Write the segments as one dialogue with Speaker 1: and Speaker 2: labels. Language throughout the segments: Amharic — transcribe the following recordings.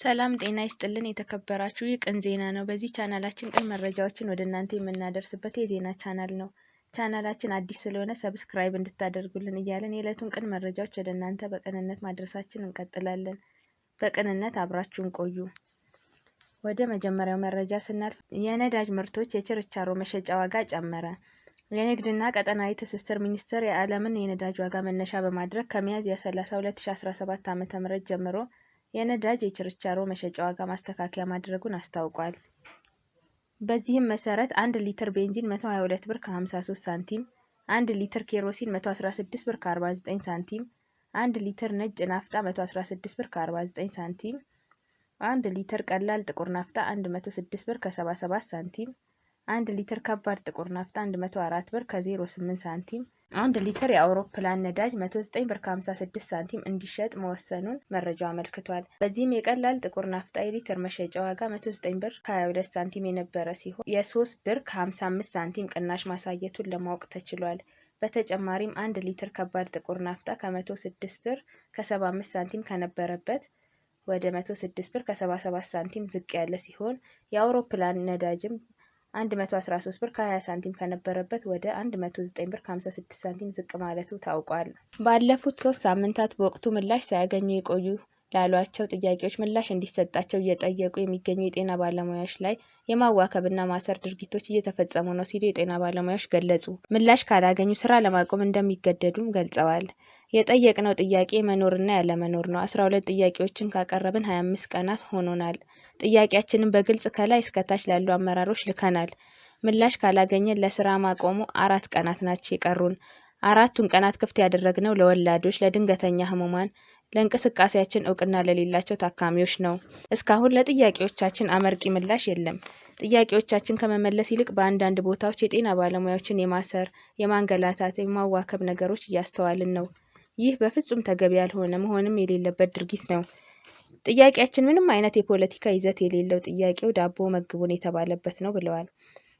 Speaker 1: ሰላም ጤና ይስጥልን የተከበራችሁ የቀን ዜና ነው። በዚህ ቻናላችን ቀን መረጃዎችን ወደ እናንተ የምናደርስበት የዜና ቻናል ነው። ቻናላችን አዲስ ስለሆነ ሰብስክራይብ እንድታደርጉልን እያለን የዕለቱን ቀን መረጃዎች ወደ እናንተ በቅንነት ማድረሳችን እንቀጥላለን። በቅንነት አብራችሁን ቆዩ። ወደ መጀመሪያው መረጃ ስናልፍ የነዳጅ ምርቶች የችርቻሮ መሸጫ ዋጋ ጨመረ። የንግድና ቀጠናዊ ትስስር ሚኒስቴር የዓለምን የነዳጅ ዋጋ መነሻ በማድረግ ከሚያዝያ 30 2017 ዓ.ም ጀምሮ የነዳጅ የችርቻሮ መሸጫ ዋጋ ማስተካከያ ማድረጉን አስታውቋል። በዚህም መሰረት 1 ሊትር ቤንዚን 122 ብር ከ53 ሳንቲም፣ 1 ሊትር ኬሮሲን 116 ብር ከ49 ሳንቲም፣ 1 ሊትር ነጭ ናፍጣ 116 ብር ከ49 ሳንቲም፣ 1 ሊትር ቀላል ጥቁር ናፍጣ 106 ብር ከ77 ሳንቲም፣ 1 ሊትር ከባድ ጥቁር ናፍጣ 104 ብር ከ08 ሳንቲም፣ 1 ሊትር የአውሮፕላን ነዳጅ 109 ብር ከ56 ሳንቲም እንዲሸጥ መወሰኑን መረጃው አመልክቷል። በዚህም የቀላል ጥቁር ናፍጣ የሊትር መሸጫ ዋጋ 109 ብር ከ22 ሳንቲም የነበረ ሲሆን የ3 ብር ከ55 ሳንቲም ቅናሽ ማሳየቱን ለማወቅ ተችሏል። በተጨማሪም 1 ሊትር ከባድ ጥቁር ናፍጣ ከ106 ብር ከ75 ሳንቲም ከነበረበት ወደ 106 ብር ከ77 ሳንቲም ዝቅ ያለ ሲሆን የአውሮፕላን ነዳጅም 113 ብር ከ20 ሳንቲም ከነበረበት ወደ 109 ብር ከ56 ሳንቲም ዝቅ ማለቱ ታውቋል። ባለፉት 3 ሳምንታት በወቅቱ ምላሽ ሳያገኙ የቆዩ ላሏቸው ጥያቄዎች ምላሽ እንዲሰጣቸው እየጠየቁ የሚገኙ የጤና ባለሙያዎች ላይ የማዋከብና ማሰር ድርጊቶች እየተፈጸሙ ነው ሲሉ የጤና ባለሙያዎች ገለጹ። ምላሽ ካላገኙ ስራ ለማቆም እንደሚገደዱም ገልጸዋል። የጠየቅነው ጥያቄ መኖርና ያለመኖር ነው። 12 ጥያቄዎችን ካቀረብን 25 ቀናት ሆኖናል። ጥያቄያችንን በግልጽ ከላይ እስከታች ላሉ አመራሮች ልከናል። ምላሽ ካላገኘን ለስራ ማቆሙ 4 ቀናት ናቸው የቀሩን። 4ቱን ቀናት ክፍት ያደረግነው ለወላዶች፣ ለድንገተኛ ህሙማን፣ ለእንቅስቃሴያችን እውቅና ለሌላቸው ታካሚዎች ነው። እስካሁን ለጥያቄዎቻችን አመርቂ ምላሽ የለም። ጥያቄዎቻችን ከመመለስ ይልቅ በአንዳንድ ቦታዎች የጤና ባለሙያዎችን የማሰር፣ የማንገላታት፣ የማዋከብ ነገሮች እያስተዋልን ነው። ይህ በፍጹም ተገቢ ያልሆነ መሆንም የሌለበት ድርጊት ነው። ጥያቄያችን ምንም አይነት የፖለቲካ ይዘት የሌለው ጥያቄው ዳቦ መግቡን የተባለበት ነው ብለዋል።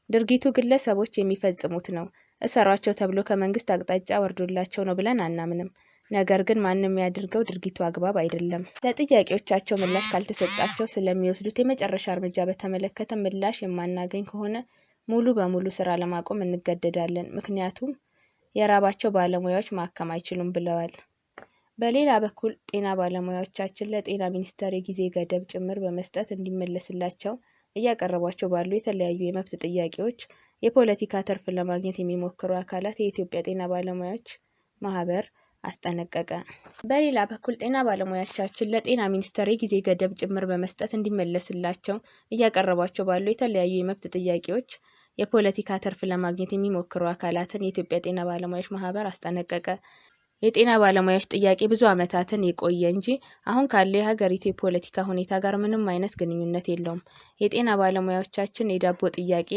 Speaker 1: ድርጊቱ ግለሰቦች የሚፈጽሙት ነው። እሰሯቸው ተብሎ ከመንግስት አቅጣጫ ወርዶላቸው ነው ብለን አናምንም። ነገር ግን ማንም ያድርገው ድርጊቱ አግባብ አይደለም። ለጥያቄዎቻቸው ምላሽ ካልተሰጣቸው ስለሚወስዱት የመጨረሻ እርምጃ በተመለከተ ምላሽ የማናገኝ ከሆነ ሙሉ በሙሉ ስራ ለማቆም እንገደዳለን። ምክንያቱም የራባቸው ባለሙያዎች ማከም አይችሉም ብለዋል። በሌላ በኩል ጤና ባለሙያዎቻችን ለጤና ሚኒስቴር የጊዜ ገደብ ጭምር በመስጠት እንዲመለስላቸው እያቀረቧቸው ባሉ የተለያዩ የመብት ጥያቄዎች የፖለቲካ ትርፍ ለማግኘት የሚሞክሩ አካላት የኢትዮጵያ ጤና ባለሙያዎች ማህበር አስጠነቀቀ። በሌላ በኩል ጤና ባለሙያዎቻችን ለጤና ሚኒስቴር የጊዜ ገደብ ጭምር በመስጠት እንዲመለስላቸው እያቀረቧቸው ባሉ የተለያዩ የመብት ጥያቄዎች የፖለቲካ ትርፍ ለማግኘት የሚሞክሩ አካላትን የኢትዮጵያ ጤና ባለሙያዎች ማህበር አስጠነቀቀ። የጤና ባለሙያዎች ጥያቄ ብዙ ዓመታትን የቆየ እንጂ አሁን ካለው የሀገሪቱ የፖለቲካ ሁኔታ ጋር ምንም አይነት ግንኙነት የለውም። የጤና ባለሙያዎቻችን የዳቦ ጥያቄ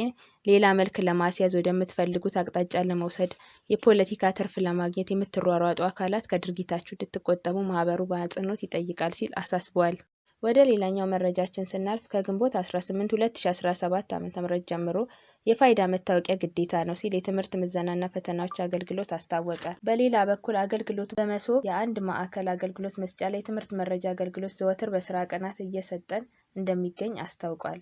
Speaker 1: ሌላ መልክ ለማስያዝ ወደምትፈልጉት አቅጣጫ ለመውሰድ የፖለቲካ ትርፍ ለማግኘት የምትሯሯጡ አካላት ከድርጊታችሁ እንድትቆጠቡ ማህበሩ በአጽንኦት ይጠይቃል ሲል አሳስቧል። ወደ ሌላኛው መረጃችን ስናልፍ ከግንቦት 18 2017 ዓ.ም ጀምሮ የፋይዳ መታወቂያ ግዴታ ነው ሲል የትምህርት ምዘናና ፈተናዎች አገልግሎት አስታወቀ። በሌላ በኩል አገልግሎቱ በመሶብ የአንድ ማዕከል አገልግሎት መስጫ ላይ የትምህርት መረጃ አገልግሎት ዘወትር በስራ ቀናት እየሰጠን እንደሚገኝ አስታውቋል።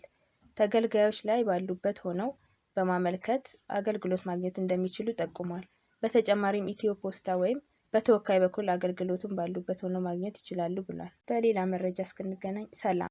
Speaker 1: ተገልጋዮች ላይ ባሉበት ሆነው በማመልከት አገልግሎት ማግኘት እንደሚችሉ ጠቁሟል። በተጨማሪም ኢትዮ ፖስታ ወይም በተወካይ በኩል አገልግሎቱን ባሉበት ሆነው ማግኘት ይችላሉ ብሏል። በሌላ መረጃ እስክንገናኝ ሰላም።